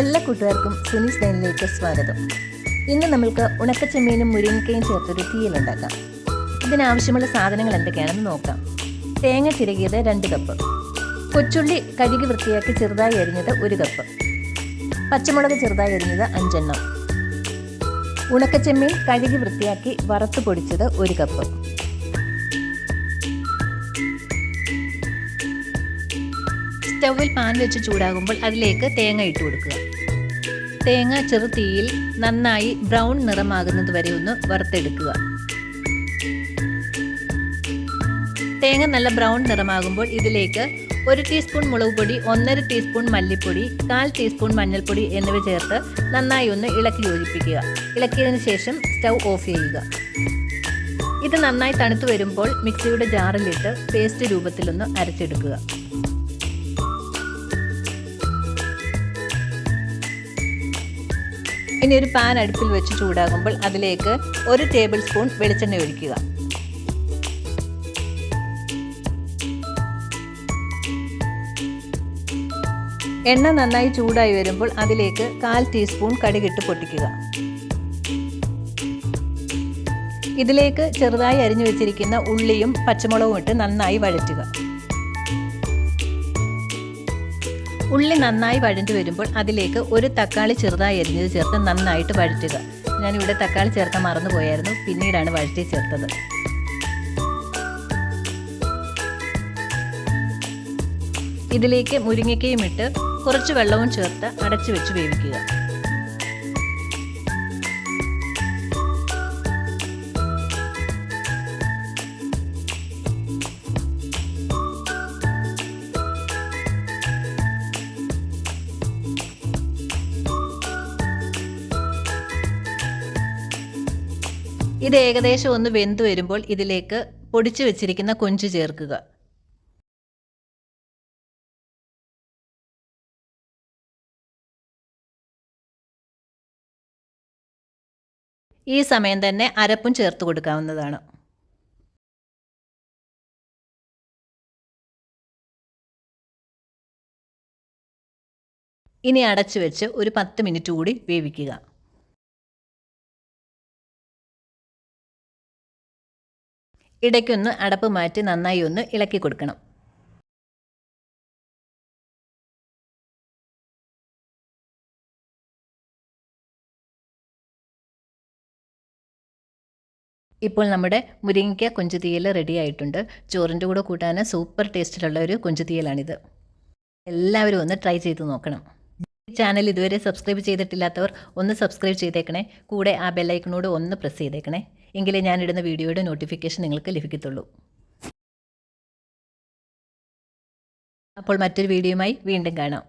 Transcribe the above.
എല്ലാ കൂട്ടുകാർക്കും സുനീസ് ലൈനിലേക്ക് സ്വാഗതം. ഇന്ന് നമുക്ക് ഉണക്കച്ചെമ്മീനും മുരിങ്ങക്കയും ചേർത്തൊരു തീയലുണ്ടാക്കാം. ഇതിനാവശ്യമുള്ള സാധനങ്ങൾ എന്തൊക്കെയാണെന്ന് നോക്കാം. തേങ്ങ ചിരകിയത് 2 കപ്പ്, കൊച്ചുള്ളി കഴുകി വൃത്തിയാക്കി ചെറുതായി അരിഞ്ഞത് 1 കപ്പ്, പച്ചമുളക് ചെറുതായി അരിഞ്ഞത് 5 എണ്ണം, ഉണക്കച്ചെമ്മീൻ കഴുകി വൃത്തിയാക്കി വറുത്ത് പൊടിച്ചത് 1 കപ്പ്. സ്റ്റൗവിൽ പാൻ വെച്ച് ചൂടാകുമ്പോൾ അതിലേക്ക് തേങ്ങ ഇട്ട് കൊടുക്കുക. തേങ്ങ ചെറു തീയിൽ നന്നായി ബ്രൗൺ നിറമാകുന്നത് വരെ ഒന്ന് വറുത്തെടുക്കുക. തേങ്ങ നല്ല ബ്രൗൺ നിറമാകുമ്പോൾ ഇതിലേക്ക് 1 ടീസ്പൂൺ മുളക് പൊടി, 1.5 ടീസ്പൂൺ മല്ലിപ്പൊടി, 1/4 ടീസ്പൂൺ മഞ്ഞൾപ്പൊടി എന്നിവ ചേർത്ത് നന്നായി ഒന്ന് ഇളക്കി യോജിപ്പിക്കുക. ഇളക്കിയതിന് ശേഷം സ്റ്റൗ ഓഫ് ചെയ്യുക. ഇത് നന്നായി തണുത്തു വരുമ്പോൾ മിക്സിയുടെ ജാറിലിട്ട് പേസ്റ്റ് രൂപത്തിലൊന്ന് അരച്ചെടുക്കുക. ഇനി ഒരു പാൻ അടുപ്പിൽ വെച്ച് ചൂടാകുമ്പോൾ അതിലേക്ക് 1 ടേബിൾ സ്പൂൺ വെളിച്ചെണ്ണ ഒഴിക്കുക. എണ്ണ നന്നായി ചൂടായി വരുമ്പോൾ അതിലേക്ക് 1/4 ടീസ്പൂൺ കടുകിട്ട് പൊട്ടിക്കുക. ഇതിലേക്ക് ചെറുതായി അരിഞ്ഞു വെച്ചിരിക്കുന്ന ഉള്ളിയും പച്ചമുളകും ഇട്ട് നന്നായി വഴറ്റുക. ഉള്ളി നന്നായി വഴണ്ടു വരുമ്പോൾ അതിലേക്ക് 1 തക്കാളി ചെറുതായി അരിഞ്ഞത് ചേർത്ത് നന്നായിട്ട് വഴറ്റുക. ഞാനിവിടെ തക്കാളി ചേർക്കാൻ മറന്നുപോയായിരുന്നു, പിന്നീടാണ് വഴറ്റി ചേർത്തത്. ഇതിലേക്ക് മുരിങ്ങക്കയും ഇട്ട് കുറച്ച് വെള്ളവും ചേർത്ത് അടച്ചു വെച്ച് വേവിക്കുക. ഇത് ഏകദേശം ഒന്ന് വെന്ത് വരുമ്പോൾ ഇതിലേക്ക് പൊടിച്ചു വെച്ചിരിക്കുന്ന കൊഞ്ച് ചേർക്കുക. ഈ സമയം തന്നെ അരപ്പും ചേർത്ത് കൊടുക്കാവുന്നതാണ്. ഇനി അടച്ചു വെച്ച് ഒരു 10 മിനിറ്റ് കൂടി വേവിക്കുക. ഇടയ്ക്കൊന്ന് അടപ്പ് മാറ്റി നന്നായി ഒന്ന് ഇളക്കി കൊടുക്കണം. ഇപ്പോൾ നമ്മുടെ മുരിങ്ങയ്ക്ക കൊഞ്ച് തീയൽ റെഡി ആയിട്ടുണ്ട്. ചോറിൻ്റെ കൂടെ കൂട്ടാൻ സൂപ്പർ ടേസ്റ്റിലുള്ള ഒരു കൊഞ്ച് തീയലാണിത്. എല്ലാവരും ഒന്ന് ട്രൈ ചെയ്ത് നോക്കണം. ഈ ചാനൽ ഇതുവരെ സബ്സ്ക്രൈബ് ചെയ്തിട്ടില്ലാത്തവർ ഒന്ന് സബ്സ്ക്രൈബ് ചെയ്തേക്കണേ. കൂടെ ആ ബെല്ലൈക്കണോട് ഒന്ന് പ്രസ് ചെയ്തേക്കണേ. എങ്കിലേ ഞാനിടുന്ന വീഡിയോയുടെ നോട്ടിഫിക്കേഷൻ നിങ്ങൾക്ക് ലഭിക്കത്തുള്ളൂ. അപ്പോൾ മറ്റൊരു വീഡിയോയുമായി വീണ്ടും കാണാം.